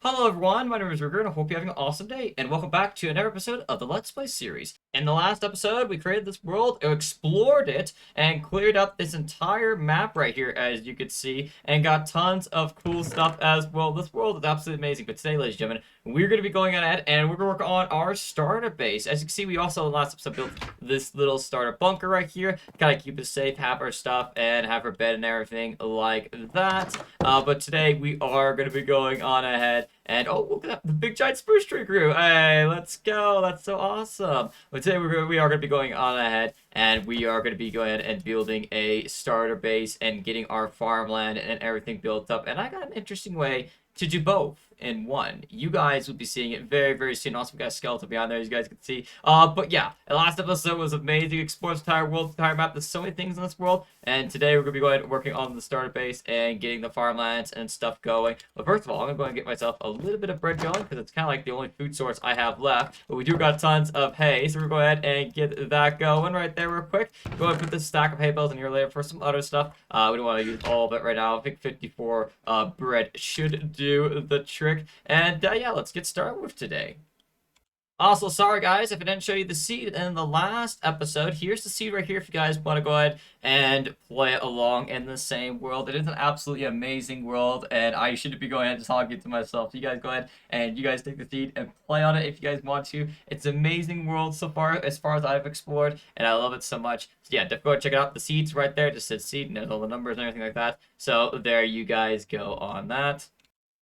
Hello everyone, my name is Ruger and I hope you're having an awesome day, and welcome back to another episode of the Let's Play series. In the last episode, we created this world, explored it, and cleared up this entire map right here, as you could see, and got tons of cool stuff as well. This world is absolutely amazing, but today, ladies and gentlemen, we're going to be going ahead and we're going to work on our starter base. As you can see, we also, in the last episode, built this little starter bunker right here, kind of keep us safe, have our stuff, and have our bed and everything like that. But today, we are going to be going on ahead and oh, look at that, the big giant spruce tree grew. Hey, let's go. That's so awesome. But today we are going to be going on ahead and we are going to be going ahead and building a starter base and getting our farmland and everything built up. And I got an interesting way to do both in one. You guys will be seeing it very, very soon. Also, we got a skeleton behind there, as you guys can see. But yeah, the last episode was amazing. Explored this entire world, entire map. There's so many things in this world. And today we're going to be going working on the starter base and getting the farmlands and stuff going. But first of all, I'm going to go and get myself a little bit of bread going because it's kind of like the only food source I have left. But we do got tons of hay, so we're going to go ahead and get that going right there real quick. Go ahead and put this stack of hay bales in here later for some other stuff. We don't want to use all of it right now. I think 54 bread should do the trick. And yeah, let's get started with today. Also, sorry guys, if I didn't show you the seed in the last episode, here's the seed right here if you guys want to go ahead and play along in the same world. It is an absolutely amazing world, and I shouldn't be going ahead and just hogging it to myself. So you guys go ahead and you guys take the seed and play on it if you guys want to. It's an amazing world so far as I've explored, and I love it so much. So yeah, definitely go check it out. The seed's right there, it just says seed, and there's all the numbers and everything like that. So there you guys go on that.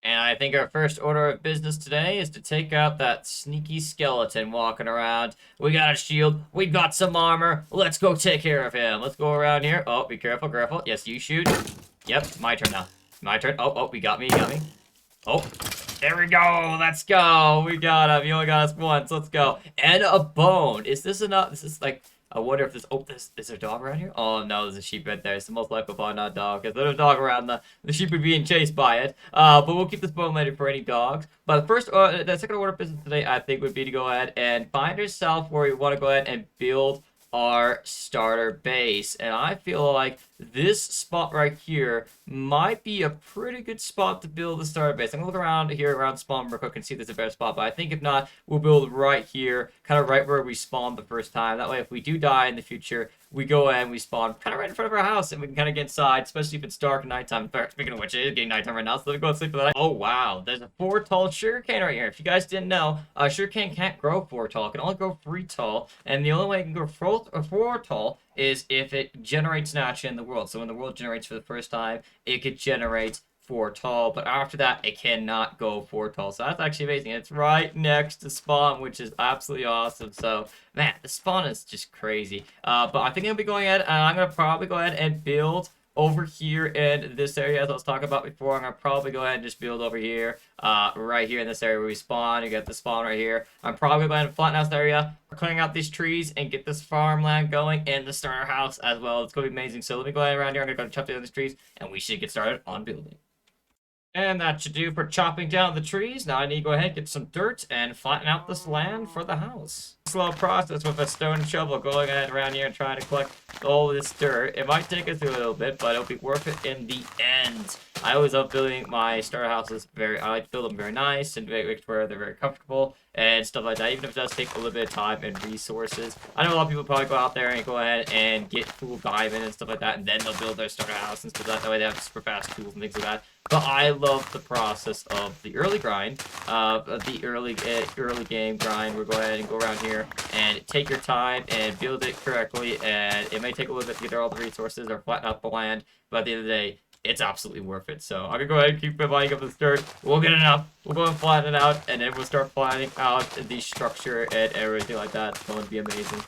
And I think our first order of business today is to take out that sneaky skeleton walking around. We got a shield. We got some armor. Let's go take care of him. Let's go around here. Oh, be careful, careful. Yes, you shoot. Yep, my turn now. My turn. Oh, we got me, Oh, there we go. Let's go. We got him. You only got us once. Let's go. And a bone. Is this enough? This is like... I wonder if this... Oh, is there a dog around here? Oh, no, there's a sheep right there. It's the most likely probably not a dog. If there's a dog around, the sheep would be being chased by it. But we'll keep this bone later for any dogs. But the second order of business today, I think, would be to go ahead and find yourself where you want to go ahead and build our starter base. And I feel like this spot right here might be a pretty good spot to build the starter base. I'm gonna look around here around spawn real quick and see if there's a better spot, but I think if not, we'll build right here, kind of right where we spawned the first time. That way, if we do die in the future, we go and we spawn kind of right in front of our house, and we can kind of get inside, especially if it's dark and nighttime. Speaking of which, it is getting nighttime right now, so let me go and sleep for the night. Oh, wow. There's a 4 tall sugarcane right here. If you guys didn't know, sugarcane can't grow 4 tall. It can only grow 3 tall, and the only way it can grow 4 tall is if it generates naturally in the world. So when the world generates for the first time, it could generate 4 tall, but after that, it cannot go 4 tall. So that's actually amazing. It's right next to spawn, which is absolutely awesome. So, man, the spawn is just crazy. But I think I'll be going ahead, and I'm going to probably go ahead and build over here in this area, as I was talking about before. I'm going to probably go ahead and just build over here, right here in this area where we spawn. You got the spawn right here. I'm probably going to flatten out this area, clearing out these trees, and get this farmland going in the starter house as well. It's going to be amazing. So let me go ahead around here. I'm going to go chop down these trees, and we should get started on building. And that should do for chopping down the trees. Now I need to go ahead and get some dirt and flatten out this land for the house. Slow process with a stone shovel, going ahead around here and trying to collect all this dirt. It might take us a little bit, but it'll be worth it in the end. I always love building my starter houses. I like to build them very nice and make sure they're very comfortable and stuff like that, even if it does take a little bit of time and resources. I know a lot of people probably go out there and go ahead and get cool diamond and stuff like that, and then they'll build their starter house and stuff like that. That way they have super fast tools and things like that. But I love the process of the early grind, the early game grind. We'll go ahead and go around here and take your time and build it correctly. And it may take a little bit to get all the resources or flatten out the land, but at the end of the day, it's absolutely worth it. So I'm gonna go ahead and keep buying up this dirt. We'll get enough. We'll go and flatten it out, and then we'll start flattening out the structure and everything like that. It's going to be amazing.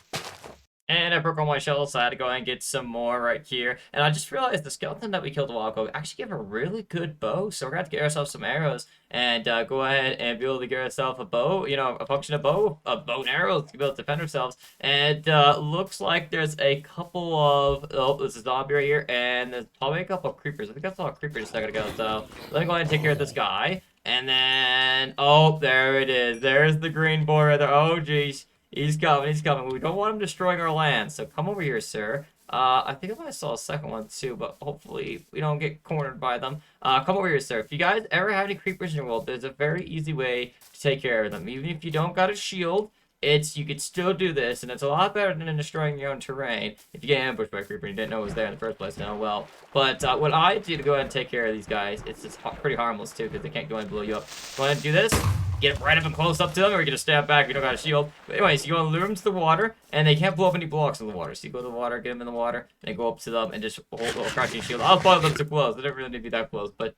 And I broke all my shells, so I had to go ahead and get some more right here. And I just realized the skeleton that we killed a while ago actually gave a really good bow. So we're going to have to get ourselves some arrows and go ahead and be able to get ourselves a bow, you know, a function of bow and arrows to be able to defend ourselves. And looks like there's a couple of, oh, there's a zombie right here, and there's probably a couple of creepers. I think that's all creepers a second ago. So let me go ahead and take care of this guy. And then, oh, there it is. There's the green boy right there. Oh, geez. He's coming, he's coming. We don't want him destroying our land, so come over here, sir. I think I might have saw a second one too, but hopefully we don't get cornered by them. Come over here, sir. If you guys ever have any creepers in your world, there's a very easy way to take care of them. Even if you don't got a shield, you could still do this, and it's a lot better than destroying your own terrain. If you get ambushed by a creeper and you didn't know it was there in the first place, then oh well. But what I do to go ahead and take care of these guys, it's pretty harmless too, because they can't go ahead and blow you up. Go ahead and do this. Get right up and close up to them, or you're gonna stab back if you don't got a shield. But anyways, you go and lure them to the water, and they can't blow up any blocks in the water. So you go to the water, get them in the water, and go up to them and just hold a crouching shield. I'll follow them too close. They don't really need to be that close, but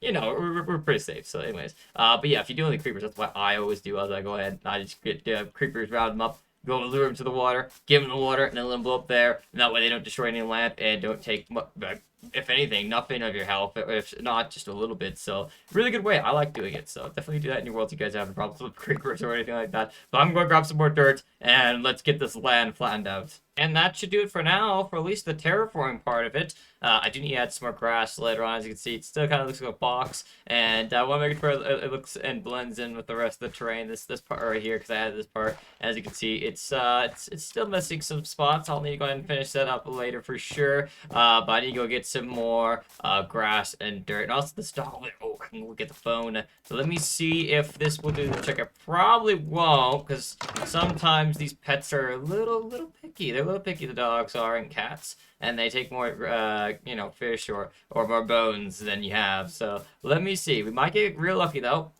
you know, we're pretty safe. So anyways, but yeah, if you do any creepers, that's what I always do. As I go ahead, and I just get creepers, round them up. Go and lure them to the water, give them the water, and then let them blow up there. And that way they don't destroy any land and don't take, if anything, nothing of your health. If not, just a little bit. So, really good way. I like doing it. So, definitely do that in your world if you guys have problems with creepers or anything like that. But I'm going to grab some more dirt and let's get this land flattened out. And that should do it for now, for at least the terraforming part of it. I do need to add some more grass later on. As you can see, it still kind of looks like a box. And I want to make sure it looks and blends in with the rest of the terrain. This part right here, because I added this part. As you can see, it's still missing some spots. I'll need to go ahead and finish that up later for sure. But I need to go get some more grass and dirt. And also this dog. Oh, I can look at the phone. So let me see if this will do the trick. I probably won't, because sometimes these pets are a little picky. They're a little picky, the dogs are, and cats. And they take more, you know, fish or more bones than you have. So let me see. We might get real lucky though.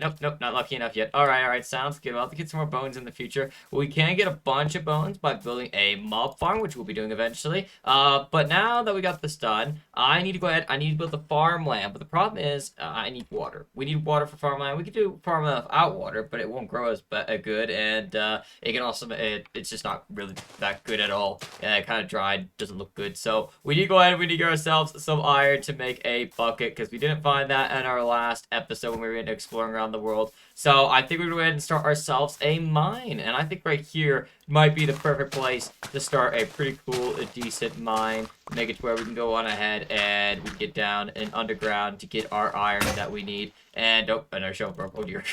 Nope, not lucky enough yet. Alright, sounds good. I'll have to get some more bones in the future. We can get a bunch of bones by building a mob farm, which we'll be doing eventually. But now that we got this done, I need to go ahead, I need to build the farmland. But the problem is, I need water. We need water for farmland. We could do farmland without water, but it won't grow as good, and it can also, it's just not really that good at all. It kind of dried, doesn't look good. So we need to go ahead and we need to get ourselves some iron to make a bucket, because we didn't find that in our last episode when we were exploring around the world. So I think we're going to go ahead and start ourselves a mine. And I think right here might be the perfect place to start a pretty cool, a decent mine. Make it to where we can go on ahead and we get down and underground to get our iron that we need. And, oh, and our shovel broke. Oh, dear.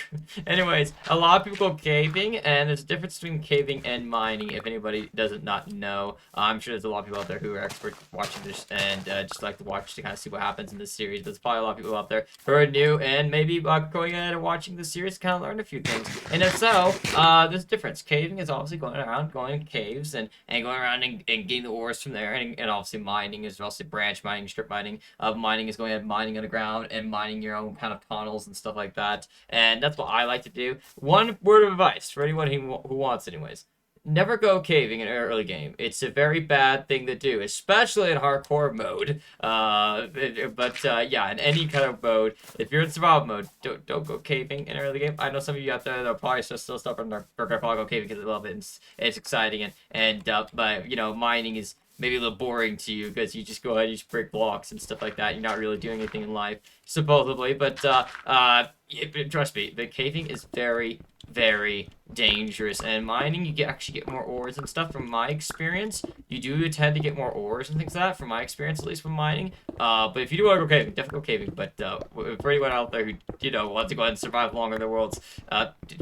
Anyways, a lot of people go caving, and there's a difference between caving and mining, if anybody doesn't not know. I'm sure there's a lot of people out there who are experts watching this and just like to watch to kind of see what happens in this series. There's probably a lot of people out there who are new and maybe going ahead and watching this series to kind of learn a few things. And if so, there's a difference. Caving is obviously going around, going in caves, and going around and getting the ores from there. And obviously mining is also branch mining, strip mining. Mining is going ahead and mining underground and mining your own kind of tunnels and stuff like that. And that's what I like to do. One word of advice for anyone who wants, anyways. Never go caving in an early game. It's a very bad thing to do, especially in hardcore mode. Yeah, in any kind of mode, if you're in survival mode, don't go caving in an early game. I know some of you out there that are probably still stuck on their probably go caving because they love it and it's exciting but you know, mining is maybe a little boring to you because you just go ahead and you just break blocks and stuff like that. You're not really doing anything in life, supposedly. But trust me, the caving is very, very dangerous. And mining, you actually get more ores and stuff. From my experience, you do tend to get more ores and things like that. From my experience, at least from mining. But if you do want to go caving, definitely go caving. But for anyone out there who wants to go ahead and survive longer in the worlds,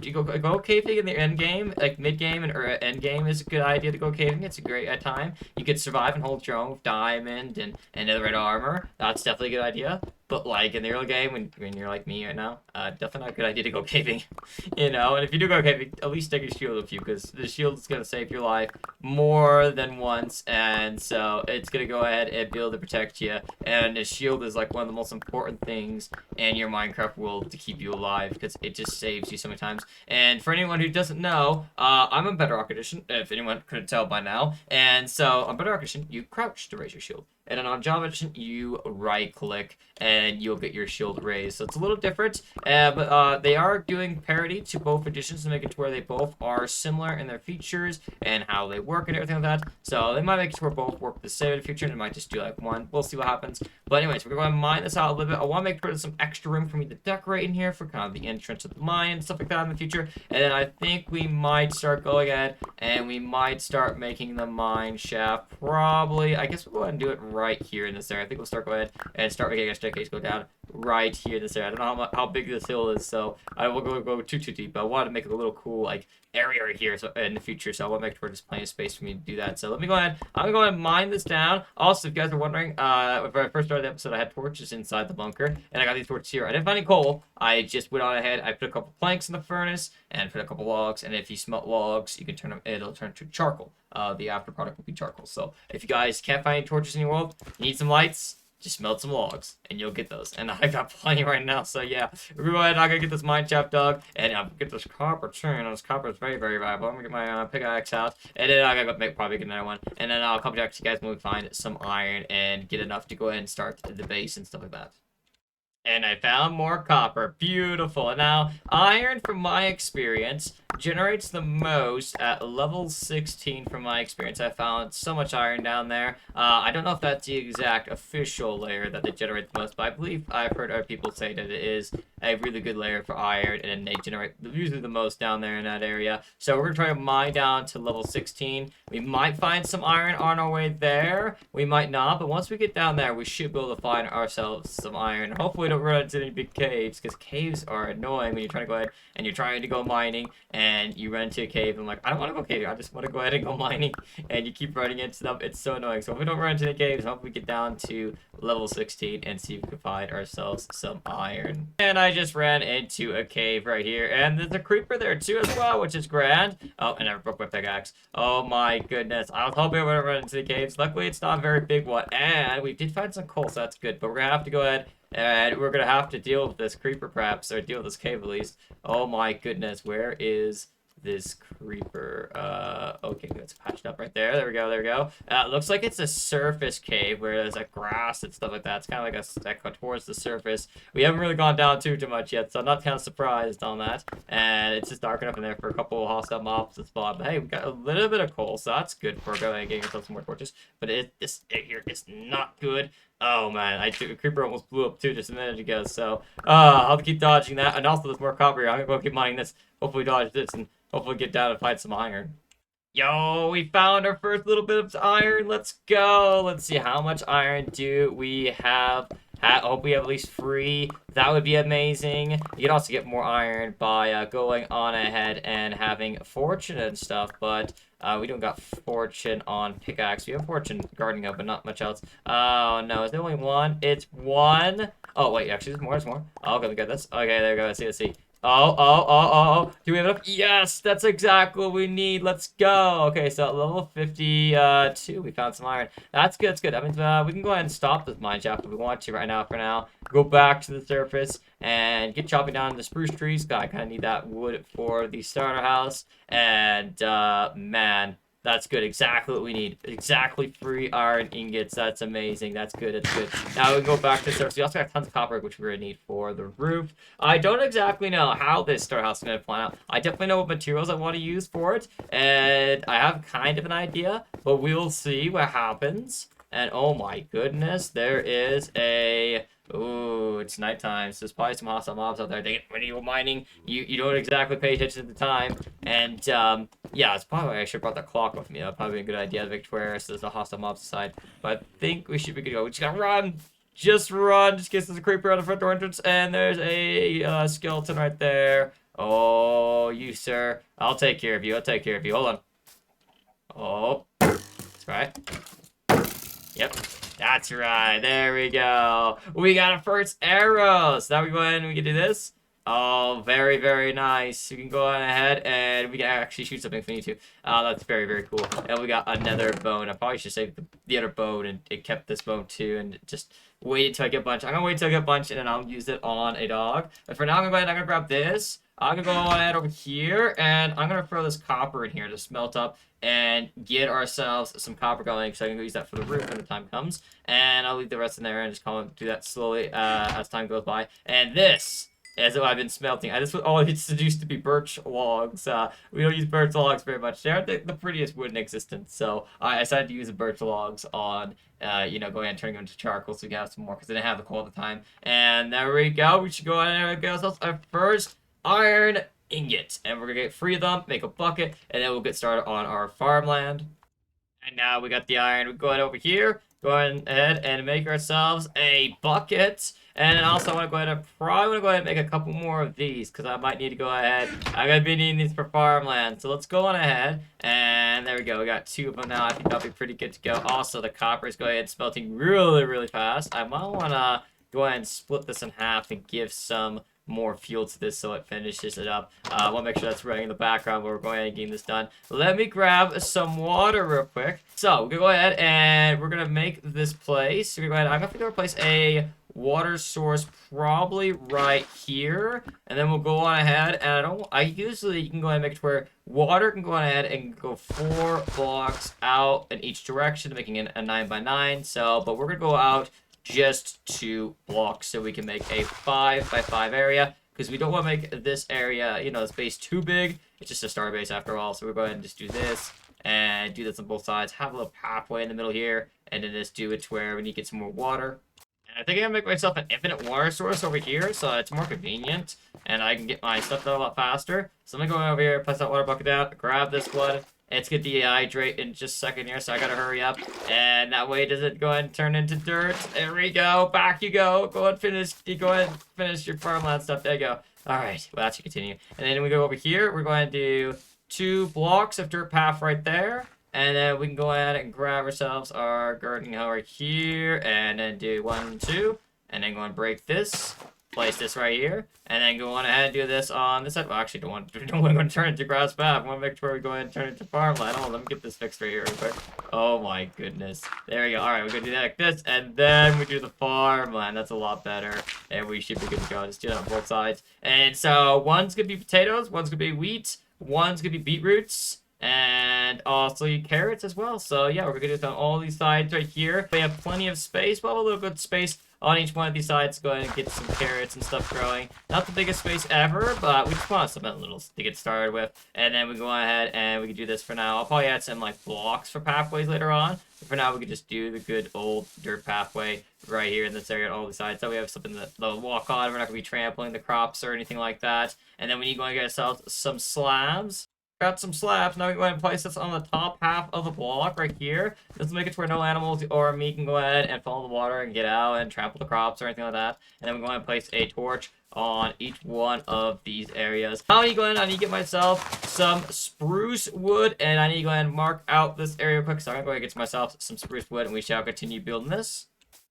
you go caving in the end game, like mid game or end game is a good idea to go caving. It's a great time. You could survive and hold your own with diamond and netherite armor. That's definitely a good idea. But like in the early game, when you're like me right now, definitely not a good idea to go caving, you know. And if you do go caving, at least take a shield with you, because the shield is gonna save your life more than once, and so it's gonna go ahead and be able to protect you. And a shield is like one of the most important things in your Minecraft world to keep you alive, because it just saves you so many times. And for anyone who doesn't know, I'm a Bedrock Edition, if anyone couldn't tell by now. And so on Bedrock Edition, you crouch to raise your shield. And then on Java Edition, you right-click, and you'll get your shield raised. So it's a little different, but they are doing parity to both editions to make it to where they both are similar in their features and how they work and everything like that. So they might make it to where both work the same in the future, and they might just do like one. We'll see what happens. But anyways, we're going to mine this out a little bit. I want to make sure there's some extra room for me to decorate in here for kind of the entrance of the mine and stuff like that in the future. And then I think we might start going ahead, and we might start making the mine shaft. Probably, I guess we'll go ahead and do it right here in this area. I think we'll go ahead and start making a staircase go down right here in this area. I don't know how big this hill is, so I will go too deep. But I wanted to make it a little cool like area right here so in the future, so I want to make sure there's plenty of space for me to do that. So let me go ahead. I'm gonna go ahead and mine this down. Also, if you guys are wondering, when I first started the episode, I had torches inside the bunker, and I got these torches here. I didn't find any coal. I just went on ahead. I put a couple planks in the furnace and put a couple logs. And if you smelt logs, you can turn them. It'll turn to charcoal. The after product will be charcoal. So if you guys can't find any torches in your world, you need some lights, just melt some logs and you'll get those. And I got plenty right now, so yeah. We're going ahead, I'm gonna get this mine shaft dug and I'll get this copper too. You know, this copper is very, very valuable. I'm gonna get my pickaxe out and then I gotta probably get another one. And then I'll come back to you guys when we find some iron and get enough to go ahead and start the base and stuff like that. And I found more copper. Beautiful. And now, iron, from my experience, generates the most at level 16 from my experience. I found so much iron down there. I don't know if that's the exact official layer that they generate the most, but I believe I've heard other people say that it is a really good layer for iron, and they generate usually the most down there in that area. So we're going to try to mine down to level 16. We might find some iron on our way there. We might not, but once we get down there, we should be able to find ourselves some iron. Hopefully we don't run into any big caves, because caves are annoying when you're trying to go ahead and you're trying to go mining, and you run into a cave, and I'm like, I don't want to go caving, I just want to go ahead and go mining, and you keep running into them. It's so annoying. So if we don't run into the caves, hopefully we get down to level 16 and see if we can find ourselves some iron. And I just ran into a cave right here, and there's a creeper there too as well, which is grand. Oh, and I broke my pickaxe. Oh my goodness. I was hoping I wouldn't run into the caves. Luckily, it's not a very big one, and we did find some coal, so that's good. But we're gonna have to go ahead and we're gonna have to deal with this creeper perhaps, or deal with this cave at least. Oh my goodness, where is this creeper? Okay, it's patched up right there. There we go, there we go. Looks like it's a surface cave where there's like grass and stuff like that. It's kind of like a step towards the surface. We haven't really gone down too much yet, so I'm not kind of surprised on that. And it's just dark enough in there for a couple of hostile mobs to spawn. But hey, we got a little bit of coal, so that's good for going and getting ourselves some more torches. But it here is not good. Oh man, a creeper almost blew up too just a minute ago, so I'll have to keep dodging that. And also there's more copper here. I'm gonna go keep mining this. Hopefully dodge this and hopefully get down and find some iron. Yo, we found our first little bit of iron. Let's go. Let's see, how much iron do we have? I hope we have at least 3. That would be amazing. You can also get more iron by going on ahead and having fortune and stuff, but we don't got fortune on pickaxe. We have fortune gardening up, but not much else. Oh no, is there only one? It's 1. Oh wait, actually there's more, there's more. Oh, okay, we got this. Okay, there we go. Let's see. Oh. Do we have enough? Yes, that's exactly what we need. Let's go. Okay, so at level 52, we found some iron. That's good, that's good. I mean, we can go ahead and stop this mine shaft if we want to right now for now. Go back to the surface and get chopping down the spruce trees. I kind of need that wood for the starter house. And, man, that's good. Exactly what we need. Exactly 3 iron ingots. That's amazing. That's good. That's good. Now we can go back to the surface. We also got tons of copper, which we're going to need for the roof. I don't exactly know how this starter house is going to plan out. I definitely know what materials I want to use for it. And I have kind of an idea. But we'll see what happens. And oh my goodness, there is a... Ooh, it's nighttime, so there's probably some hostile mobs out there. When you're mining, you don't exactly pay attention at the time. And, yeah, it's probably, I should have brought that clock with me. That would probably be a good idea, Victoria, so there's a hostile mobs aside. But I think we should be good to go. We just gotta run! Just run, just in case there's a creeper at the front door entrance. And there's a skeleton right there. Oh, you, sir. I'll take care of you, I'll take care of you. Hold on. Oh, that's right. Yep. That's right. There we go. We got our first arrows. Now we go ahead and we can do this. Oh, very, very nice. We can go on ahead and we can actually shoot something if we need to. That's very, very cool. And we got another bone. I probably should save the other bone, and it kept this bone too. And just wait until I get a bunch. I'm going to wait until I get a bunch, and then I'll use it on a dog. But for now, I'm going to go ahead and I'm going to grab this. I'm going to go on ahead over here, and I'm going to throw this copper in here to smelt up and get ourselves some copper going, so I can go use that for the roof when the time comes. And I'll leave the rest in there and just do that slowly as time goes by. And this is what I've been smelting. This was always used to be birch logs. We don't use birch logs very much. They aren't the prettiest wood in existence, so I decided to use the birch logs on, you know, going and turning them into charcoal so we can have some more, because I didn't have the coal at the time. And there we go. We should go ahead and get ourselves our first iron ingot, and we're gonna get 3 of them, make a bucket, and then we'll get started on our farmland. And now we got the iron. We go ahead over here, go ahead and make ourselves a bucket, And then also I want to go ahead and probably want to go ahead and make a couple more of these because I might need to go ahead. I'm going to be needing these for farmland. So let's go on ahead. And there we go. We got 2 of them now. I think that'll be pretty good to go. Also, the copper is going ahead and smelting really, really fast. I might want to go ahead and split this in half and give some more fuel to this so it finishes it up. I want to make sure that's running in the background while we're going ahead and getting this done. Let me grab some water real quick. So, we're going to go ahead and we're going to make this place. We're going to go ahead. I'm going to go replace a water source probably right here. And then we'll go on ahead. And I usually, you can go ahead and make it where water can go on ahead and go 4 blocks out in each direction, making it a 9x9. So, but we're going to go out just 2 blocks so we can make a 5x5 area because we don't want to make this area, you know, this base too big. It's just a star base after all. So we're going to just do this and do this on both sides. Have a little pathway in the middle here and then just do it to where we need to get some more water. And I think I'm going to make myself an infinite water source over here so it's more convenient and I can get my stuff done a lot faster. So I'm going to go over here, place that water bucket down, grab this blood. It's going to dehydrate in just a second here, so I got to hurry up. And that way, does it go ahead and turn into dirt? There we go. Back you go. Go ahead and finish your farmland stuff. There you go. All right. Well, that should continue. And then we go over here. We're going to do 2 blocks of dirt path right there. And then we can go ahead and grab ourselves our gardening hoe right here. And then do 1, 2. And then go and break this. Place this right here, and then go on ahead and do this on this side. Well, actually, don't want to turn it to grass path. I want to make sure we go ahead and turn it to farmland. Oh, let me get this fixed right here real quick. Oh my goodness. There we go. All right, we're gonna do that like this, and then we do the farmland. That's a lot better, and we should be good to go. Just do that on both sides. And so one's gonna be potatoes, one's gonna be wheat, one's gonna be beetroots. And also carrots as well. So yeah, we're gonna do it on all these sides right here. We have plenty of space, but a little good space on each one of these sides. Go ahead and get some carrots and stuff growing. Not the biggest space ever, but we just want something little to get started with. And then we go ahead and we can do this for now. I'll probably add some like blocks for pathways later on. But for now, we can just do the good old dirt pathway right here in this area on all the sides. So we have something that they'll walk on. We're not gonna be trampling the crops or anything like that. And then we need to go and get ourselves some slabs. Got some slabs. Now we go ahead and place this on the top half of the block right here. This will make it to where no animals or me can go ahead and follow the water and get out and trample the crops or anything like that. And then we go ahead and place a torch on each one of these areas. Now I need to go ahead and I need to get myself some spruce wood, and I need to go ahead and mark out this area real quick. So I'm gonna go ahead and get myself some spruce wood, and we shall continue building this.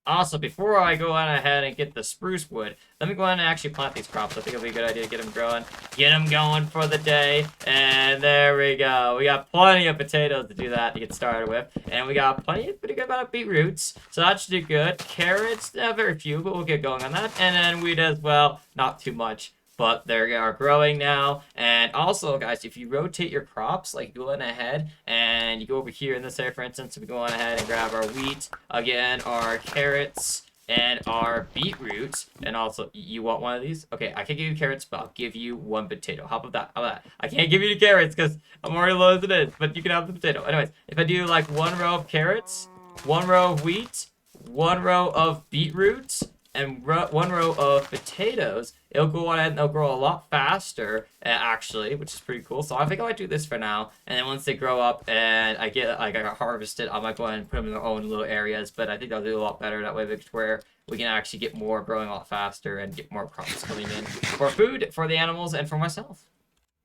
Also, before I go on ahead and get the spruce wood, let me go ahead and actually plant these crops. I think it'll be a good idea to get them growing. Get them going for the day. And there we go. We got plenty of potatoes to do that to get started with. And we got pretty good amount of beetroots. So that should do good. Carrots, very few, but we'll get going on that. And then wheat as well. Not too much. But they are growing now. And also, guys, if you rotate your crops, like go on ahead and you go over here in this area, for instance, we go on ahead and grab our wheat, again, our carrots, and our beetroots. And also, you want one of these? Okay, I can give you carrots, but I'll give you 1 potato. How about that? How about that? I can't give you the carrots because I'm already low as it is, but you can have the potato. Anyways, if I do like 1 row of carrots, 1 row of wheat, 1 row of beetroots, and 1 row of potatoes, it'll go on and they'll grow a lot faster, actually, which is pretty cool. So I think I might do this for now. And then once they grow up and I got harvested, I might go ahead and put them in their own little areas. But I think they'll do a lot better that way, where we can actually get more growing a lot faster and get more crops coming in for food, for the animals, and for myself.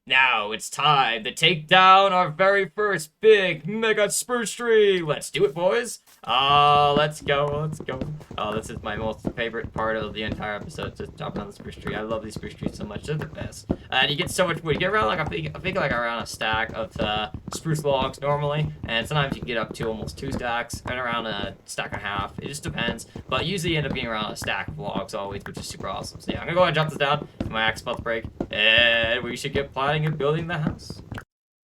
Now it's time to take down our very first big mega spruce tree. Let's do it, boys. Oh, let's go. Let's go. Oh, this is my most favorite part of the entire episode, just chopping down the spruce tree. I love these spruce trees so much. They're the best. And you get so much wood. You get around like I think like around a stack of spruce logs normally, and sometimes you can get up to almost 2 stacks and around a stack and a half. It just depends, but usually you end up being around a stack of logs always, which is super awesome. So yeah, I'm gonna go ahead and jump this down. My axe is about to break, and we should get planning and building the house.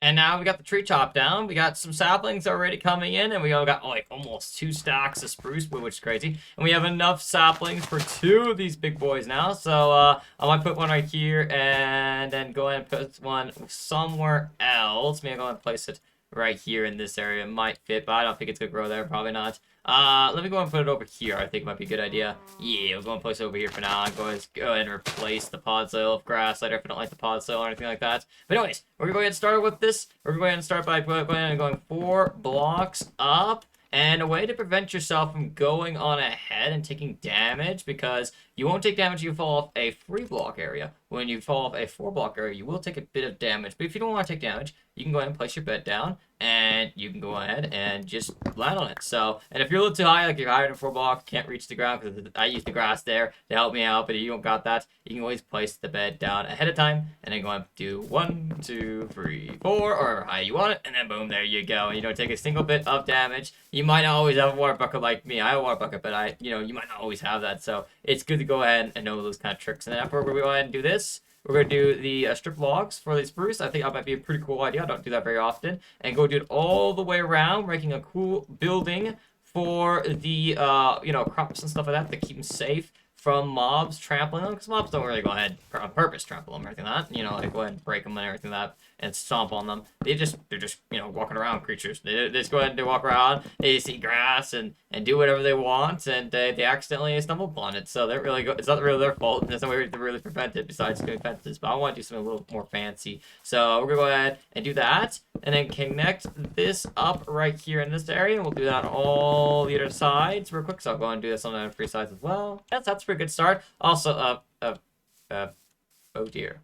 And now we got the tree chopped down. We got some saplings already coming in, and we all got like almost 2 stacks of spruce wood, which is crazy. And we have enough saplings for 2 of these big boys now. So I might put one right here, and then go ahead and put one somewhere else. Maybe I'll go ahead and place it right here in this area. It might fit, but I don't think it's gonna grow there. Probably not. Let me go and put it over here. I think it might be a good idea. Yeah, we'll go and place it over here for now. I'm going to go ahead and replace the pod soil of grass later if I don't like the pod soil or anything like that. But anyways, we're going to go ahead and start with this. We're going to go ahead and start by going 4 blocks up. And a way to prevent yourself from going on ahead and taking damage, because You won't take damage if you fall off a 3-block area. When you fall off a 4-block area, you will take a bit of damage. But if you don't want to take damage, you can go ahead and place your bed down, and you can go ahead and just land on it. So, and if you're a little too high, like you're higher than 4 blocks, can't reach the ground, because I use the grass there to help me out, but if you don't got that, you can always place the bed down ahead of time, and then go ahead and do 1, 2, 3, 4, or however high you want it, and then boom, there you go. And you don't take a single bit of damage. You might not always have a water bucket like me. I have a water bucket, but you might not always have that. So it's good to go ahead and know those kind of tricks. And then after we go ahead and do this, we're going to do the strip logs for the spruce. I think that might be a pretty cool idea. I don't do that very often. And go do it all the way around, making a cool building for the, crops and stuff like that to keep them safe from mobs trampling them. Because mobs don't really go ahead on purpose trample them or anything like that. Like go ahead and break them and everything like that and stomp on them. They're just walking around creatures. They just go ahead and they walk around. They just eat grass and do whatever they want, and they accidentally stumble upon it. So it's not really their fault. There's no way to really prevent it besides doing fences. But I want to do something a little more fancy. So we're gonna go ahead and do that, and then connect this up right here in this area. We'll do that on all the other sides real quick. So I'll go ahead and do this on the 3 sides as well. That's a pretty good start. Also, oh dear.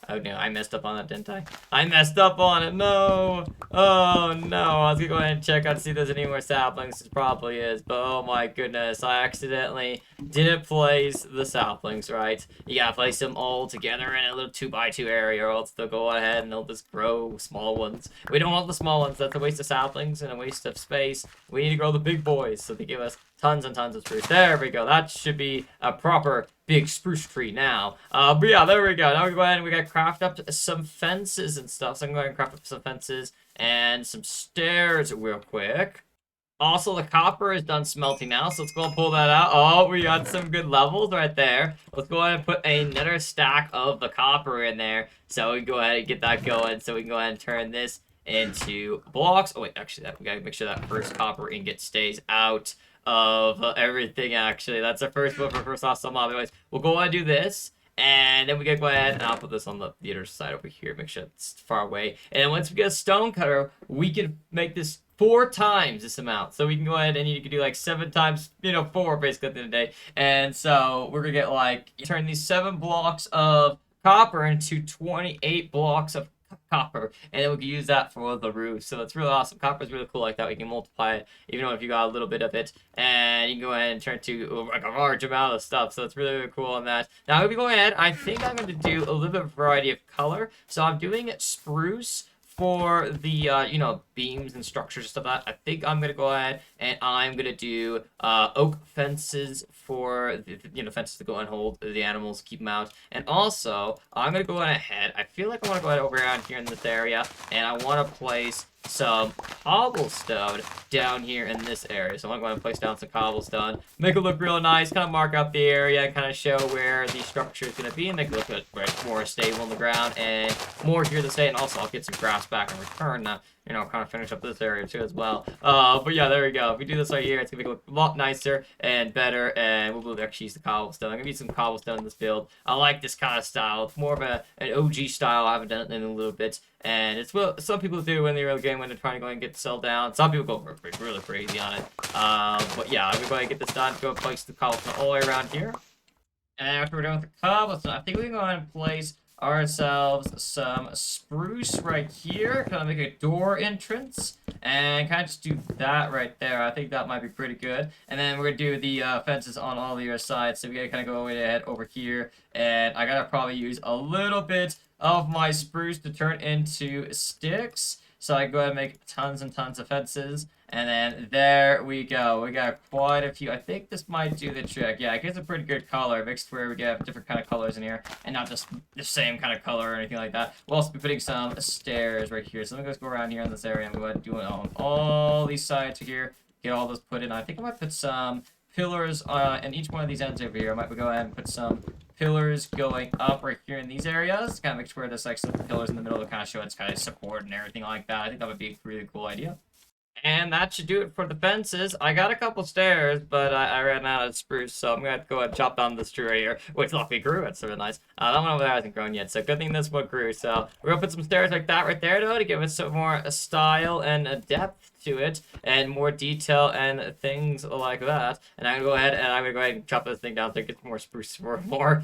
Oh no, I messed up on that, didn't I? I messed up on it, no! Oh no, I was gonna go ahead and check out to see if there's any more saplings. There probably is, but oh my goodness, I accidentally didn't place the saplings right. You gotta place them all together in a little 2x2 area, or else they'll go ahead and they'll just grow small ones. We don't want the small ones, that's a waste of saplings and a waste of space. We need to grow the big boys, so they give us tons and tons of spruce. There we go, that should be a proper big spruce tree now. But yeah, there we go. Now we go ahead and we gotta craft up some fences and stuff. So I'm going to craft up some fences and some stairs real quick. Also, the copper is done smelting now, so let's go and pull that out. Oh, we got some good levels right there. Let's go ahead and put another stack of the copper in there, so we can go ahead and get that going, so we can go ahead and turn this into blocks. Oh wait, actually, we gotta make sure that first copper ingot stays out of everything. Actually, that's the first one for first hostile mob. Anyways, we'll go ahead and do this, and then we gotta go ahead and I'll put this on the other side over here, make sure it's far away. And then once we get a stone cutter, we can make this 4 times this amount. So we can go ahead and you can do like 7 times 4 basically at the end of the day. And so we're gonna get like turn these 7 blocks of copper into 28 blocks of copper, and then we can use that for the roof. So it's really awesome. Copper is really cool like that. We can multiply it even though if you got a little bit of it, and you can go ahead and turn it to like a large amount of stuff. So it's really, really cool on that. Now if we go ahead, I think I'm going to do a little bit of variety of color. So I'm doing spruce for the beams and structures and stuff like that. I think I'm gonna go ahead and I'm gonna do oak fences for the fences to go and hold the animals, keep them out. And also I'm gonna go ahead, I feel like I want to go ahead over around here in this area, and I want to place some cobblestone down here in this area. So I'm going to place down some cobblestone, make it look real nice, kind of mark out the area, and kind of show where the structure is going to be, and make it look more stable on the ground and more here to stay. And also I'll get some grass back in return to kind of finish up this area too as well. But yeah, there we go. If we do this right here, it's gonna look a lot nicer and better, and we'll actually use the cobblestone. I'm gonna use some cobblestone in this build. I like this kind of style. It's more of an OG style. I haven't done it in a little bit, and it's what some people do in the early game when they're trying to go and get the cell down. Some people go really crazy on it. But yeah, I'm gonna get this done. Go place the cobblestone all the way around here, and after we're done with the cobblestone, I think we can go ahead and place ourselves some spruce right here, kind of make a door entrance, and kind of just do that right there. I think that might be pretty good. And then we're gonna do the fences on all the other sides, so we gotta kind of go ahead over here, and I gotta probably use a little bit of my spruce to turn into sticks, so I can go ahead and make tons and tons of fences. And then there we go. We got quite a few. I think this might do the trick. Yeah, it gets a pretty good color. Mixed where we get different kind of colors in here, and not just the same kind of color or anything like that. We'll also be putting some stairs right here. So let me just go around here in this area and go ahead and do it on all these sides here. Get all those put in. I think I might put some pillars in each one of these ends over here. I might go ahead and put some pillars going up right here in these areas. Kind of make sure there's like some pillars in the middle to kind of show its kind of support and everything like that. I think that would be a really cool idea. And that should do it for the fences. I got a couple stairs, but I ran out of spruce, so I'm gonna have to go and chop down this tree right here, which luckily grew. That's sort of nice. That one over there hasn't grown yet, so good thing this one grew. So we're gonna put some stairs like that right there, though, to give it some more style and depth to it, and more detail and things like that. And I'm gonna go ahead and chop this thing down so it gets more spruce for more,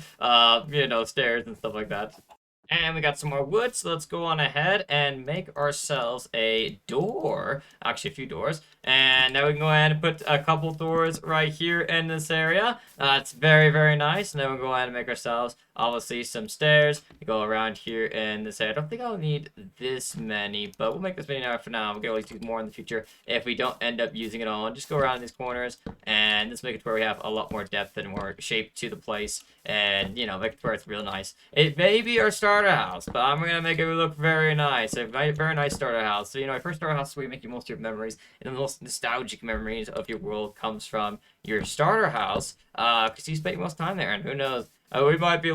stairs and stuff like that. And we got some more wood, so let's go on ahead and make ourselves a door. Actually, a few doors. And now we can go ahead and put a couple doors right here in this area. It's very, very nice. And then we'll go ahead and make ourselves, obviously, some stairs. We go around here in this area. I don't think I'll need this many, but we'll make this many now for now. We'll get always use more in the future if we don't end up using it all. And just go around these corners and just make it where we have a lot more depth and more shape to the place. And, make it where it's real nice. It may be our starter house, but I'm going to make it look very nice. A very nice starter house. So, my first starter house is where you make most of your memories. And the most nostalgic memories of your world comes from your starter house. Because you spent most time there. And who knows, we might be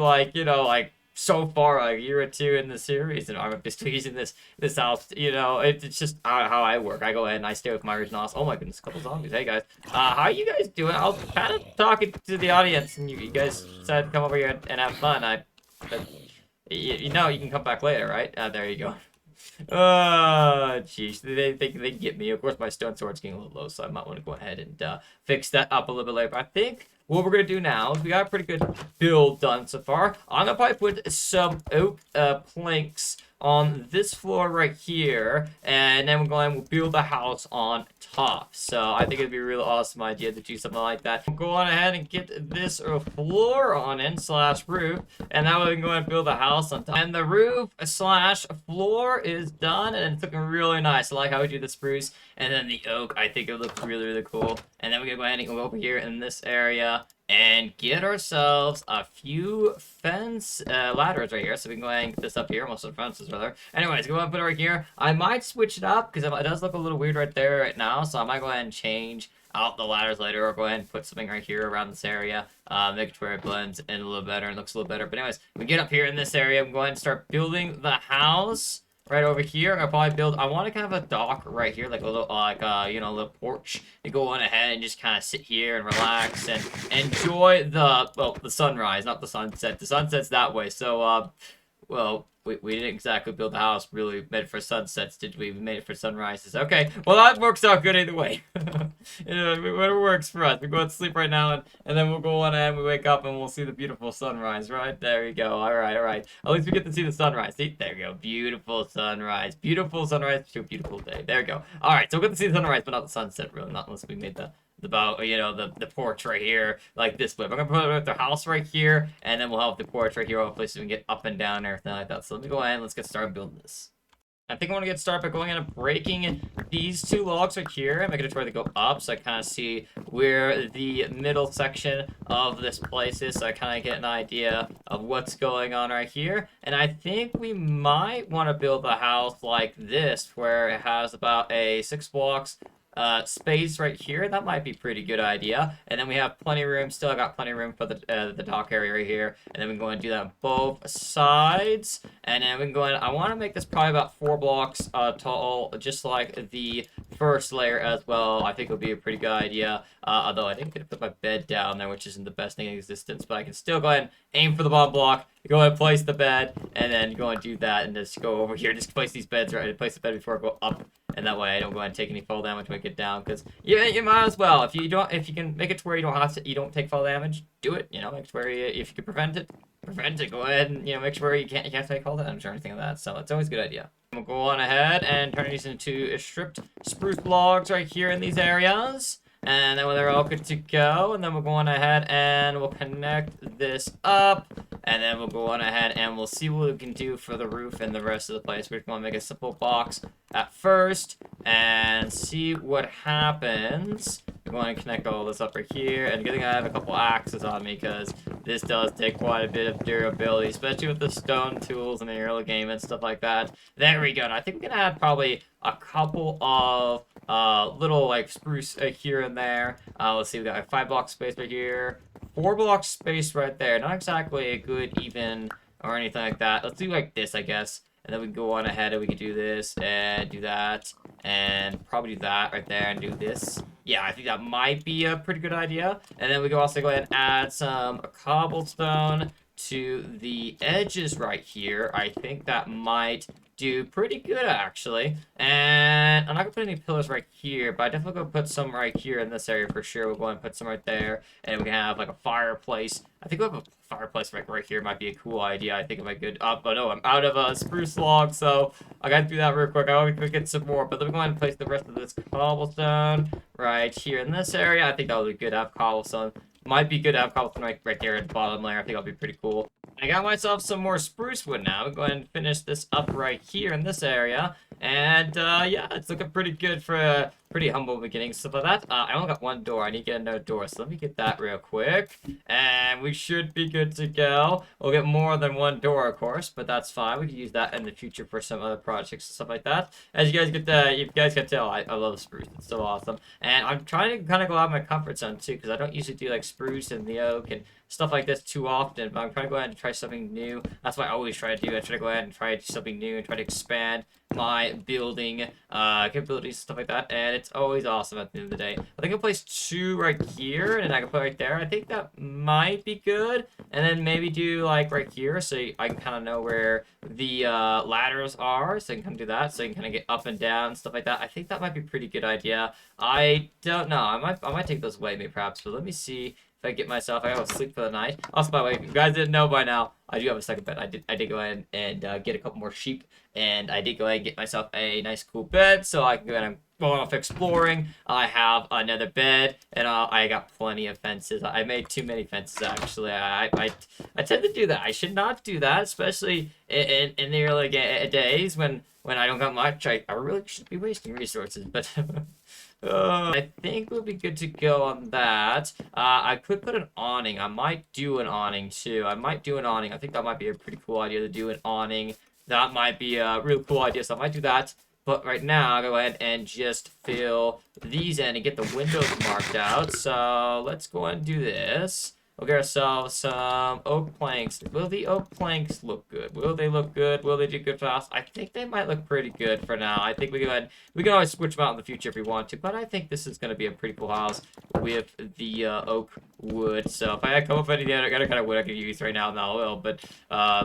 so far a year or two in the series, and I'm just using this house. It's just how I work. I go ahead and I stay with my original house. Oh my goodness, a couple zombies. Hey guys, how are you guys doing? I was kind of talking to the audience, and you guys decided to come over here and have fun. You can come back later, right? There you go. Oh, jeez. They can get me. Of course, my stone sword's getting a little low, so I might want to go ahead and fix that up a little bit later. But I think what we're going to do now is we got a pretty good build done so far. I'm going to probably put some oak planks on this floor right here, and then we'll build a house on top. So I think it'd be a really awesome idea to do something like that. We'll go on ahead and get this floor on in / roof, and now we can go and build a house on top. And the roof / floor is done, and it's looking really nice. I like how we do the spruce and then the oak. I think it looks really, really cool. And then we're gonna go ahead and go over here in this area and get ourselves a few fence ladders right here, so we can go ahead and get this up here. Most of the fences rather. Anyways, go ahead and put it right here. I might switch it up because it does look a little weird right there right now, so I might go ahead and change out the ladders later, or go ahead and put something right here around this area, make it where it blends in a little better and looks a little better. But anyways, we get up here in this area, I'm going to start building the house. Right over here, I'll probably build. I want to kind of have a dock right here, like a little, little porch to go on ahead and just kind of sit here and relax and enjoy the sunrise, not the sunset. The sunset's that way. So, we didn't exactly build the house really meant for sunsets, did we? We made it for sunrises. Okay, well that works out good either way. Whatever works for us. We go to sleep right now, and then we'll go on and we wake up and we'll see the beautiful sunrise. Right there you go. All right. At least we get to see the sunrise. See, there we go. Beautiful sunrise to a beautiful day. There we go. All right, so we get to see the sunrise, but not the sunset, really. Not unless we made the porch right here, like this flip. I'm gonna put the house right here, and then we'll have the porch right here, hopefully, so we can get up and down and everything like that. So let me go ahead and let's get started building this. I think I want to get started by going in and breaking these two logs right here and making it to where they go up, so I kind of see where the middle section of this place is, so I kind of get an idea of what's going on right here. And I think we might want to build a house like this, where it has about a 6 blocks space right here. That might be a pretty good idea. And then we have plenty of room. Still, I got plenty of room for the dock area right here. And then we can go and do that on both sides. And then we can go in. I want to make this probably about 4 blocks tall, just like the first layer as well. I think it would be a pretty good idea. Although I think I'm gonna put my bed down there, which isn't the best thing in existence. But I can still go ahead and aim for the bottom block. Go ahead and place the bed, and then go and do that, and just go over here. Just place these beds right. Place the bed before I go up, and that way I don't go ahead and take any fall damage when I get down. Because you might as well. If you can make it to where you don't take fall damage, do it. Make it where if you can prevent it. Go ahead and make sure you can't take fall damage or anything like that. So it's always a good idea. We'll go on ahead and turn these into stripped spruce logs right here in these areas. And then when they're all good to go, and then we'll go on ahead and we'll connect this up. And then we'll go on ahead and we'll see what we can do for the roof and the rest of the place. We're going to make a simple box at first and see what happens. We're going to connect all this up right here. And good thing I have a couple axes on me, because this does take quite a bit of durability, especially with the stone tools in the early game and stuff like that. There we go. And I think we're going to add probably a couple of little spruce here and there. Let's see, we got a 5 block space right here, 4 block space right there. Not exactly a good even or anything like that. Let's do like this, I guess. And then we can go on ahead and we can do this and do that. and probably do that right there and do this. Yeah, I think that might be a pretty good idea. And then we can also go ahead and add some cobblestone to the edges right here. I think that might do pretty good, actually. And I'm not gonna put any pillars right here, but I definitely gonna put some right here in this area for sure. We'll go ahead and put some right there, and we can have like a fireplace. I think we'll have a fireplace right here. Might be a cool idea. I think if I could but no, I'm out of a spruce log, so I gotta do that real quick. I always get some more, but let me go ahead and place the rest of this cobblestone right here in this area. I think that would be good to have cobblestone. Might be good to have cobblestone right there at the bottom layer. I think that'll be pretty cool. I got myself some more spruce wood now. We'll go ahead and finish this up right here in this area. And, yeah, it's looking pretty good for a pretty humble beginning. Stuff like that. I only got one door. I need to get another door. So let me get that real quick. And we should be good to go. We'll get more than one door, of course, but that's fine. We can use that in the future for some other projects and stuff like that. As you guys can tell, I love spruce. It's so awesome. And I'm trying to kind of go out of my comfort zone, too, because I don't usually do, like, spruce and the oak and stuff like this too often, but I'm trying to go ahead and try something new. That's what I always try to do. I try to go ahead and try something new and try to expand my building capabilities and stuff like that, and it's always awesome at the end of the day. I think I'll place 2 right here, and I can put right there. I think that might be good, and then maybe do like right here, so I can kind of know where the ladders are, so I can kind of do that, so you can kind of get up and down and stuff like that. I think that might be a pretty good idea. I don't know. I might take those away, maybe perhaps, but let me see. If I get myself, I gotta sleep for the night. Also, by the way, if you guys didn't know by now, I do have a second bed. I did go ahead and get a couple more sheep, and I did go ahead and get myself a nice cool bed, so I can go ahead and go off exploring. I have another bed, and I got plenty of fences. I made too many fences, actually. I tend to do that. I should not do that, especially in the early days when I don't got much. I really should be wasting resources, but I think we'll be good to go on that. I could put an awning. I might do an awning too. I think that might be a pretty cool idea to do an awning. That might be a real cool idea, so I might do that. But right now, I'll go ahead and just fill these in and get the windows marked out. So let's go ahead and do this. We'll get ourselves some oak planks. Will the oak planks look good? Will they look good? Will they do good for us? I think they might look pretty good for now. I think we can always switch them out in the future if we want to, but I think this is going to be a pretty cool house with the oak wood. So if I come up with any other kind of wood I can use right now, I will, but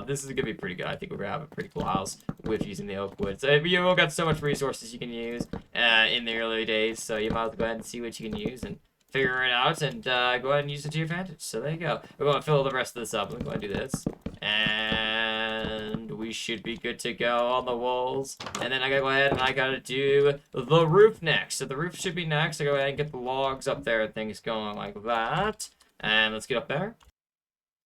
this is going to be pretty good. I think we're going to have a pretty cool house with using the oak wood. So you've all got so much resources you can use in the early days, so you might as well go ahead and see what you can use and figure it out and go ahead and use it to your advantage. So there you go. We're going to fill the rest of this up. We're going to do this. And we should be good to go on the walls. And then I got to go ahead and I got to do the roof next. So the roof should be next. I go ahead and get the logs up there and things going like that. And let's get up there.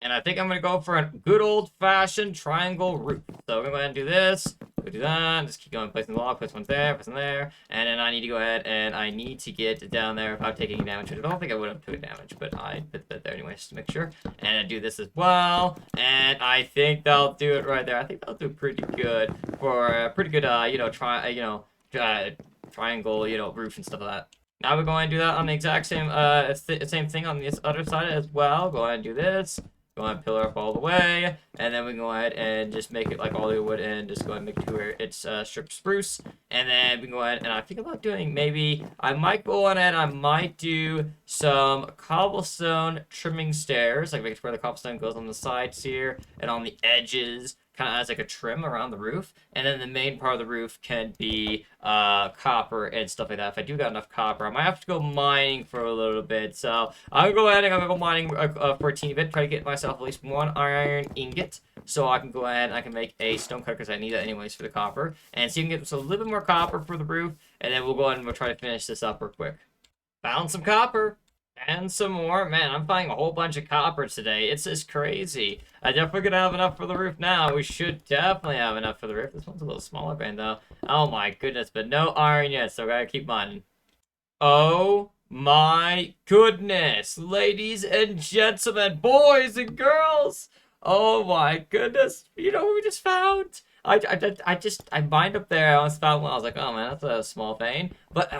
And I think I'm going to go for a good old-fashioned triangle roof. So we're going to go ahead and do this. Go do that. Just keep going, placing the log, place one there, place one there. And then I need to go ahead and I need to get down there without taking damage. I don't think I would have taken damage, but I put that there anyway, just to make sure. And I do this as well. And I think that'll do it right there. I think that'll do pretty good for a pretty good, triangle, roof and stuff like that. Now we're going to do that on the exact same thing on this other side as well. Go ahead and do this. Go ahead and pillar up all the way, and then we can go ahead and just make it like all the wood and just go ahead and make it to where it's stripped spruce. And then we can go ahead and I think about doing maybe I might go on and I might do some cobblestone trimming stairs, like make sure the cobblestone goes on the sides here and on the edges, kind of as like a trim around the roof, and then the main part of the roof can be copper and stuff like that. If I do got enough copper, I might have to go mining for a little bit. So I'm gonna go ahead and I'm gonna go mining for a teeny bit, try to get myself at least 1 iron ingot, so I can go ahead and I can make a stone cutter because I need that anyways for the copper, and see if we can get a little bit more copper for the roof, and then we'll go ahead and we'll try to finish this up real quick. Found some copper. And some more. Man, I'm finding a whole bunch of copper today. It's just crazy. I definitely gonna have enough for the roof now. We should definitely have enough for the roof. This one's a little smaller grain though. Oh my goodness, but no iron yet, so I gotta keep mining. Oh my goodness, ladies and gentlemen, boys and girls. Oh my goodness. You know what we just found? I mined up there. I almost found one. I was like, oh man, that's a small vein. But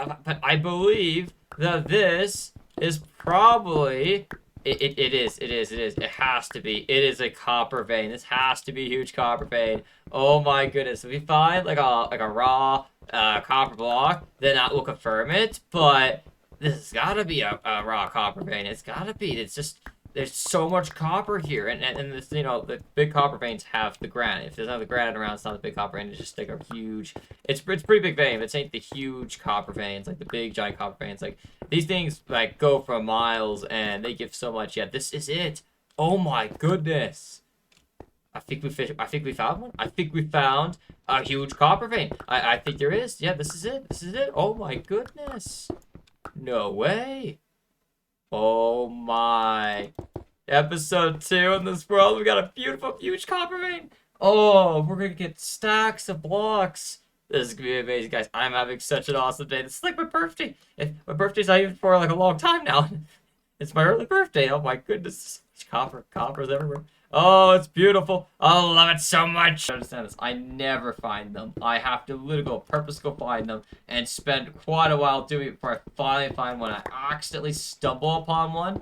I believe that this is probably It is. It has to be. It is a copper vein. This has to be a huge copper vein. Oh my goodness. If we find like a raw copper block, then that will confirm it. But this has gotta be a raw copper vein. It's gotta be. It's just there's so much copper here, and this, the big copper veins have the granite. If there's not the granite around, it's not a big copper vein. It's just like a huge. It's pretty big vein, but it's ain't the huge copper veins, like the big giant copper veins. Like these things like go for miles, and they give so much. Yeah, this is it. Oh my goodness. I think we found one. I think we found a huge copper vein. I think there is. Yeah, this is it. This is it. Oh my goodness. No way. Oh my. Episode 2 in this world. We got a beautiful, huge copper vein. Oh, we're gonna get stacks of blocks. This is gonna be amazing, guys. I'm having such an awesome day. This is like my birthday. My birthday's not even for like a long time now. It's my early birthday. Oh my goodness. Copper's everywhere. Oh, it's beautiful. I love it so much. I understand this. I never find them. I have to literally go find them and spend quite a while doing it before I finally find one. I accidentally stumble upon one.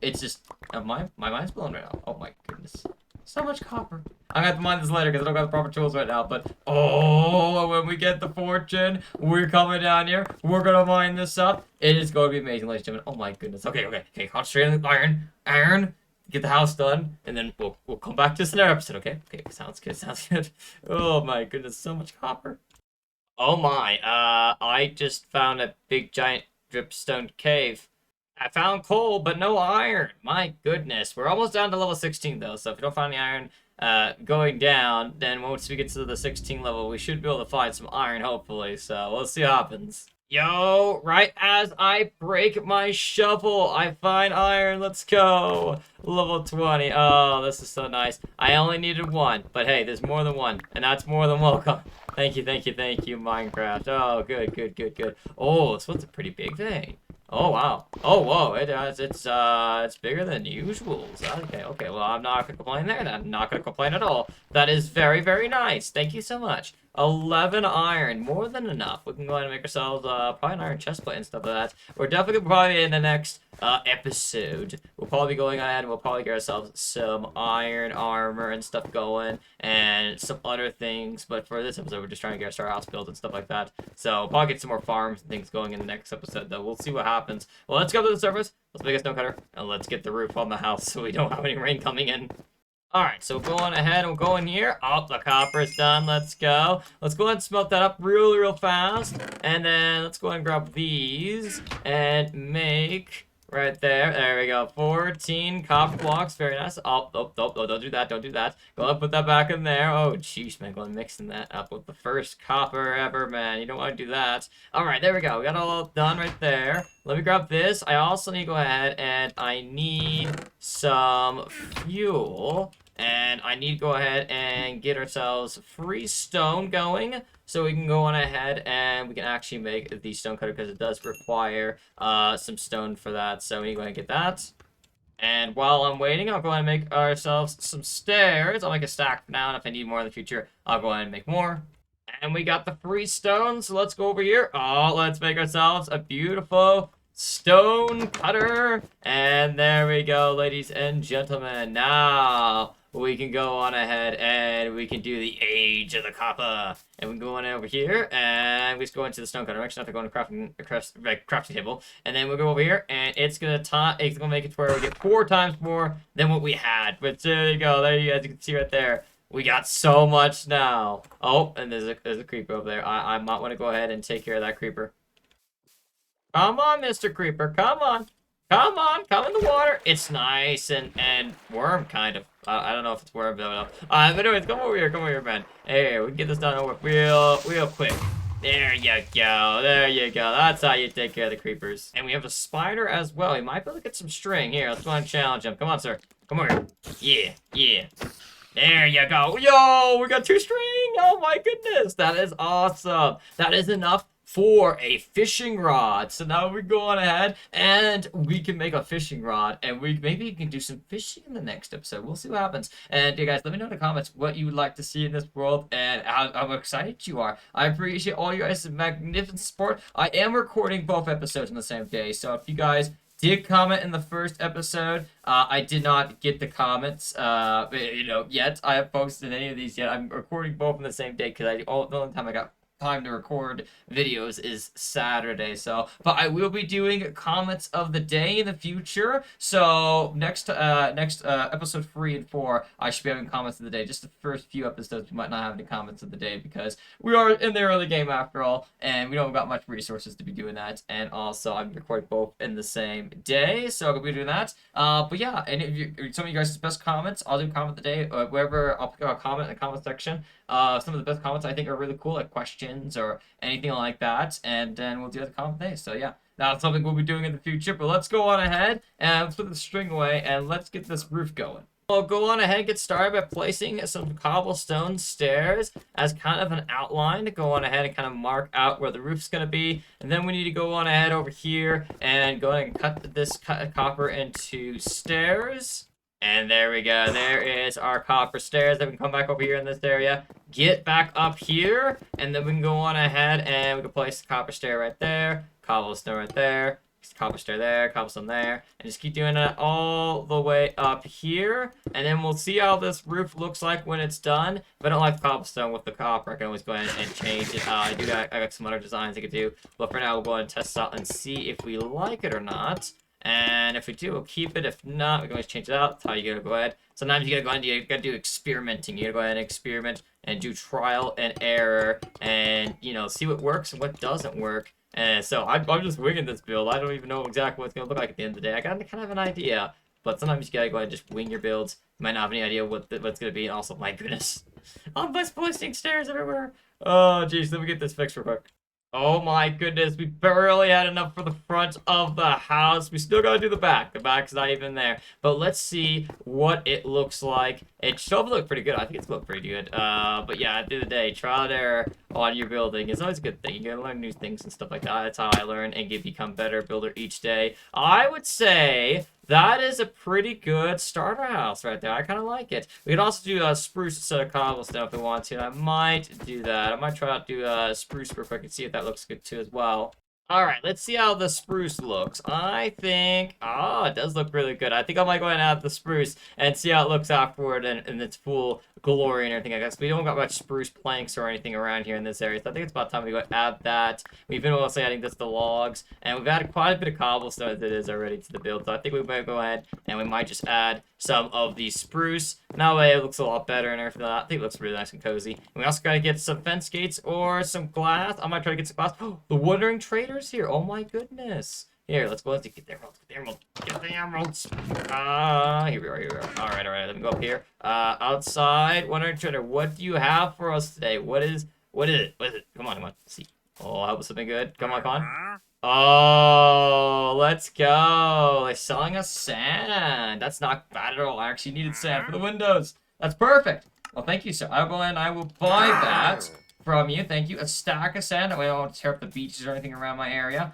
It's just, my mind's blown right now. Oh my goodness. So much copper. I'm gonna have to mine this later because I don't got the proper tools right now. But, oh, when we get the fortune, we're coming down here. We're gonna mine this up. It is going to be amazing, ladies and gentlemen. Oh my goodness. Okay. Concentrate on the iron. Get the house done, and then we'll come back to this another episode, okay? Okay, sounds good. Oh my goodness, so much copper. Oh my, I just found a big giant dripstone cave. I found coal, but no iron. My goodness, we're almost down to level 16 though, so if you don't find any iron going down, then once we get to the 16 level, we should be able to find some iron, hopefully, so we'll see what happens. Yo, right as I break my shovel, I find iron. Let's go. Level 20. Oh, this is so nice. I only needed one, but hey, there's more than one, and that's more than welcome. Thank you, Minecraft. Oh, good. Oh, this one's a pretty big vein. Oh, wow. Oh, whoa. It's bigger than usual. Okay. Well, I'm not gonna complain there. I'm not gonna complain at all. That is very, very nice. Thank you so much. 11 iron, more than enough. We can go ahead and make ourselves probably an iron chestplate and stuff like that. We're definitely probably in the next episode. We'll probably be going ahead and we'll probably get ourselves some iron armor and stuff going and some other things. But for this episode, we're just trying to get our house built and stuff like that. So we'll probably get some more farms and things going in the next episode, though. We'll see what happens. Well, let's go to the surface. Let's make a stone cutter and let's get the roof on the house so we don't have any rain coming in. Alright, so going ahead and we'll go in here. Oh, the copper's done. Let's go. Let's go ahead and smelt that up real fast. And then let's go ahead and grab these and make right there. There we go. 14 copper blocks. Very nice. Oh, don't do that. Don't do that. Go ahead and put that back in there. Oh, jeez, man. Go ahead and mixing that up with the first copper ever, man. You don't want to do that. Alright, there we go. We got it all done right there. Let me grab this. I also need to go ahead and I need some fuel. And I need to go ahead and get ourselves free stone going so we can go on ahead and we can actually make the stone cutter because it does require some stone for that. So we need to go ahead and get that. And while I'm waiting, I'll go ahead and make ourselves some stairs. I'll make a stack for now, and if I need more in the future, I'll go ahead and make more. And we got the free stone, so let's go over here. Oh, let's make ourselves a beautiful stone cutter. And there we go, ladies and gentlemen. Now we can go on ahead and we can do the age of the copper. And we can go on over here and we just go into the stone cutter. Actually, not to go into crafting table. And then we'll go over here and it's gonna make it to where we get 4 times more than what we had. But there you go. There you guys can see right there. We got so much now. Oh, and there's a creeper over there. I might want to go ahead and take care of that creeper. Come on, Mr. Creeper. Come on. Come in the water. It's nice and warm, kind of. I don't know if it's warm, though. But anyways, come over here, man. Hey, we can get this done over real quick. There you go. That's how you take care of the creepers. And we have a spider as well. We might be able to get some string. Here, let's go and challenge him. Come on, sir. Come over here. Yeah. There you go. Yo, we got 2 string. Oh, my goodness. That is awesome. That is enough for a fishing rod. So now we go on ahead and we can make a fishing rod and maybe we can do some fishing in the next episode. We'll see what happens. And you guys, let me know in the comments what you would like to see in this world and how excited you are. I appreciate all you guys' magnificent support. I am recording both episodes on the same day, so if you guys did comment in the first episode. I did not get the comments, yet. I haven't posted any of these yet. I'm recording both on the same day because the only time I got time to record videos is Saturday. So, but I will be doing comments of the day in the future. So next episode 3 and 4, I should be having comments of the day. Just the first few episodes, we might not have any comments of the day because we are in the early game after all, and we don't got much resources to be doing that. And also, I'm recording both in the same day, so I'll be doing that. But yeah, and if some of you guys' best comments, I'll do comment of the day. Wherever I'll comment in the comment section. Some of the best comments I think are really cool, like questions or anything like that, and then we'll do the comment day. So yeah, that's something we'll be doing in the future. But let's go on ahead and let's put the string away and let's get this roof going. I'll go on ahead and get started by placing some cobblestone stairs as kind of an outline to go on ahead and kind of mark out where the roof's going to be. And then we need to go on ahead over here and go ahead and cut this copper into stairs. And there we go. There is our copper stairs. Then we can come back over here in this area, get back up here, and then we can go on ahead and we can place the copper stair right there, cobblestone right there, copper stair there, cobblestone there, and just keep doing that all the way up here. And then we'll see how this roof looks like when it's done. If I don't like the cobblestone with the copper, I can always go ahead and change it. I got some other designs I could do, but for now we'll go ahead and test it out and see if we like it or not. And if we do, we'll keep it. If not, we can always change it out. That's how you gotta go ahead. Sometimes you gotta go ahead and you gotta do experimenting. You gotta go ahead and experiment and do trial and error and, see what works and what doesn't work. And so I'm just winging this build. I don't even know exactly what it's gonna look like at the end of the day. I got kind of an idea, but sometimes you gotta go ahead and just wing your builds. You might not have any idea what's gonna be. And also, my goodness, I'm just placing stairs everywhere. Oh, jeez, let me get this fixed real quick. Oh my goodness, we barely had enough for the front of the house. We still gotta do the back. The back's not even there. But let's see what it looks like. It should look pretty good. I think it's looked pretty good. But yeah, at the end of the day, trial and error on your building is always a good thing. You gotta learn new things and stuff like that. That's how I learn and become better builder each day. I would say that is a pretty good starter house right there. I kind of like it. We could also do a spruce instead of cobblestone if we want to. I might do that. I might try out do a spruce real quick and see if that looks good too as well. All right, let's see how the spruce looks. I think, it does look really good. I think I might go ahead and add the spruce and see how it looks afterward in its full glory and everything. I guess we don't got much spruce planks or anything around here in this area, so I think it's about time we go add that. We've been mostly adding this to logs, and we've added quite a bit of cobblestone as it is already to the build, so I think we might go ahead and we might just add some of the spruce. That way it looks a lot better and everything. I think it looks really nice and cozy. And we also gotta get some fence gates or some glass. I might try to get some glass. Oh, the Wandering Traders here. Oh my goodness. Here, let's go. Let's get the emeralds. Get the emeralds. Get the emeralds. Here we are. Here we are. All right. Let me go up here. Outside, Wandering Trader. What do you have for us today? What is it? What is it? Come on. Let's see. Oh, I hope it's something good. Come on. Oh, let's go. They're selling us sand. That's not bad at all. I actually needed sand for the windows. That's perfect. Well, thank you, sir. I'll go and I will buy that from you. Thank you. A stack of sand. That way I don't tear up the beaches or anything around my area.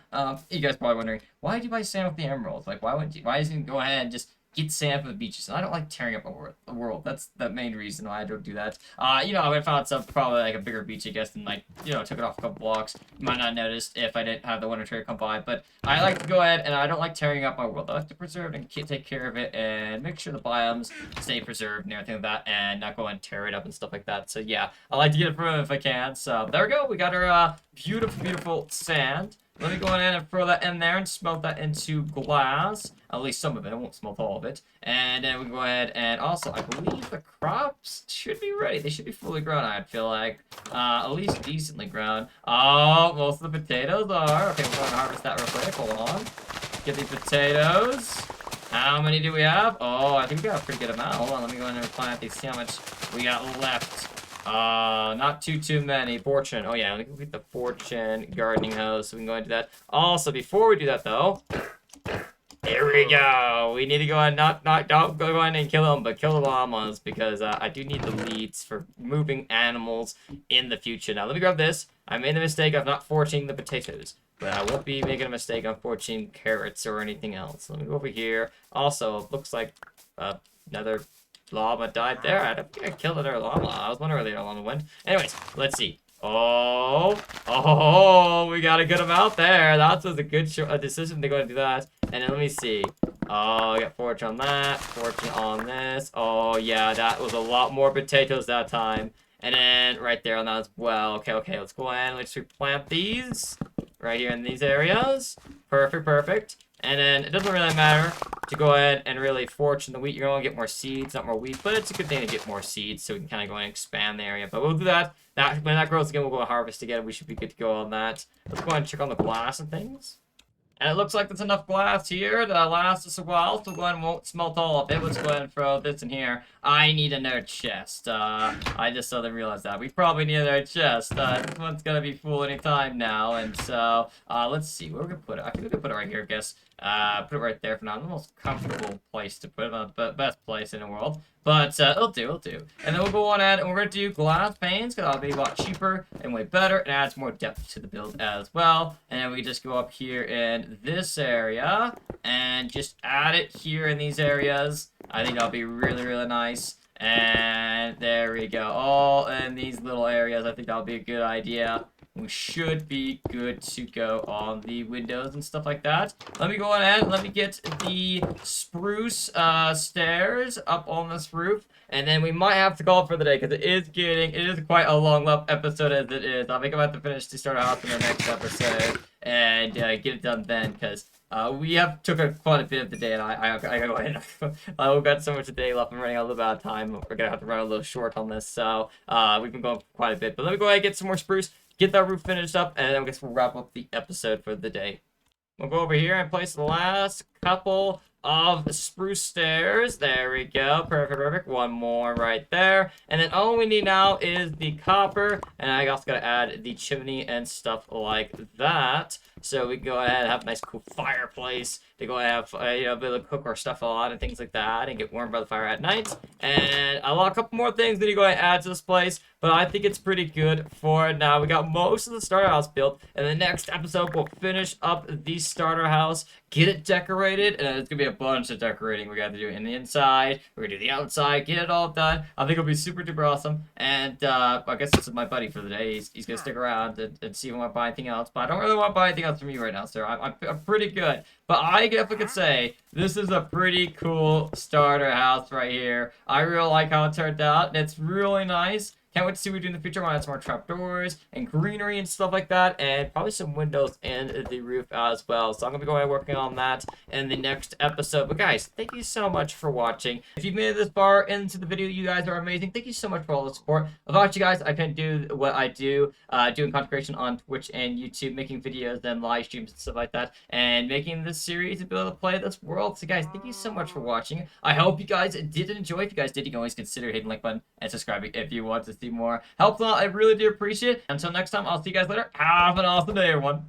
You guys probably wondering, why did you buy sand with the emeralds? Like, why doesn't you go ahead and just get sand from the beaches? And I don't like tearing up the world. That's the main reason why I don't do that. I would have found some probably like a bigger beach, I guess, and took it off a couple blocks. You might not notice if I didn't have the Wandering Trader come by, but I like to go ahead and I don't like tearing up my world. I like to preserve and take care of it and make sure the biomes stay preserved and everything like that, and not go and tear it up and stuff like that. So yeah, I like to get it from it if I can. So there we go. We got our beautiful sand. Let me go in and throw that in there and smelt that into glass. At least some of it. I won't smelt all of it. And then we go ahead and also, I believe the crops should be ready. They should be fully grown, I feel like. At least decently grown. Oh, most of the potatoes are. Okay, we're going to harvest that real quick. Hold on. Get the potatoes. How many do we have? Oh, I think we got a pretty good amount. Hold on, let me go in and plant these. See how much we got left. Not too many. Fortune. Oh yeah, let me complete the fortune gardening hose so we can go into that. Also, before we do that though, there we go. We need to go ahead and don't go ahead and kill them, but kill the llamas because I do need the leads for moving animals in the future. Now let me grab this. I made the mistake of not fortuning the potatoes, but I won't be making a mistake on fortuning carrots or anything else. Let me go over here. Also, it looks like another llama died there. I don't think I killed another llama. I was wondering where the other llama went. Anyways, let's see. Oh, we got a good amount there. That was a good decision to go and do that. And then let me see. Oh, I got fortune on that, fortune on this. Oh, yeah, that was a lot more potatoes that time. And then right there on that as well. Okay, let's go ahead and let's replant these right here in these areas. Perfect. And then it doesn't really matter to go ahead and really fortune the wheat. You're going to get more seeds, not more wheat, but it's a good thing to get more seeds so we can kind of go and expand the area. But we'll do that. When that grows again, we'll go and harvest again. We should be good to go on that. Let's go ahead and check on the glass and things. And it looks like there's enough glass here to last us a while, so we'll go ahead and won't smelt all of it. Let's go ahead and throw this in here. I need another chest. I just suddenly realized that. We probably need another chest. This one's gonna be full anytime now, and so, let's see, where we're gonna put it. I think we can put it right here, I guess. Put it right there for now. The most comfortable place to put it, the best place in the world. But, it'll do. And then we'll go on ahead and we're gonna do glass panes, because that'll be a lot cheaper and way better, and adds more depth to the build as well. And then we just go up here in this area, and just add it here in these areas. I think that'll be really nice. And there we go. All in these little areas. I think that'll be a good idea. We should be good to go on the windows and stuff like that. Let me go ahead and let me get the spruce stairs up on this roof. And then we might have to call it for the day because it is quite a long episode as it is. I think I'm about to finish the starter house in the next episode and get it done then because we have took quite a bit of the day, and I gotta go ahead. We've got so much of the day left. I'm running a little bit out of time. We're gonna have to run a little short on this, so we've been going quite a bit. But let me go ahead and get some more spruce, get that roof finished up, and then I guess we'll wrap up the episode for the day. We'll go over here and place the last couple of spruce stairs. There we go. Perfect. One more right there. And then all we need now is the copper. And I also got to add the chimney and stuff like that. So we can go ahead and have a nice cool fireplace to go and have, be able to cook our stuff a lot and things like that and get warm by the fire at night. And a couple more things that you go ahead and add to this place. But I think it's pretty good for now. We got most of the starter house built. And the next episode, we'll finish up the starter house, get it decorated, and it's going to be a bunch of decorating we got to do in the inside. We're going to do the outside, get it all done. I think it'll be super duper awesome. And I guess this is my buddy for the day. He's going to stick around and see if I want to buy anything else. But I don't really want to buy anything else from you right now, sir. I'm pretty good. But I definitely could say this is a pretty cool starter house right here. I really like how it turned out, and it's really nice. Can't wait to see what we do in the future. I want to add some more trapdoors and greenery and stuff like that, and probably some windows in the roof as well. So I'm going to be going ahead working on that in the next episode. But guys, thank you so much for watching. If you've made it this far into the video, you guys are amazing. Thank you so much for all the support. Without you guys, I couldn't do what I do, doing content creation on Twitch and YouTube, making videos and live streams and stuff like that, and making this series and be able to play this world. So guys, thank you so much for watching. I hope you guys did enjoy. If you guys did, you can always consider hitting the like button and subscribing if you want to see more. Helps a lot. I really do appreciate it. Until next time, I'll see you guys later. Have an awesome day, everyone.